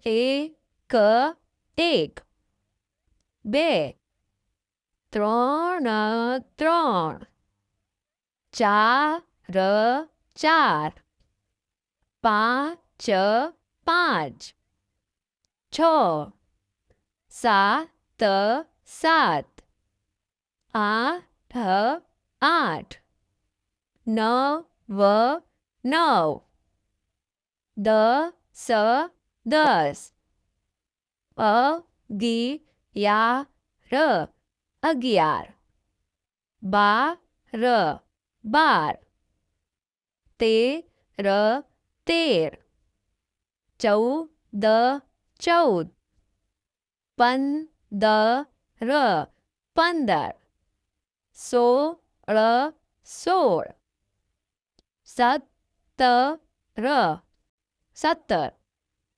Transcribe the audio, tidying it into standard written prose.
એક એક, બે, ત્રણ ત્રણ, ચાર ચાર, પાંચ પાંચ, છ, સાત સાત, આઠ આઠ, નવ નવ, દસ દસ, અગિયાર અગિયાર, બાર બાર, તેર તેર, ચૌદ ચૌદ, પંદર પંદર, સોળ સોળ, સત્તર સત્તર,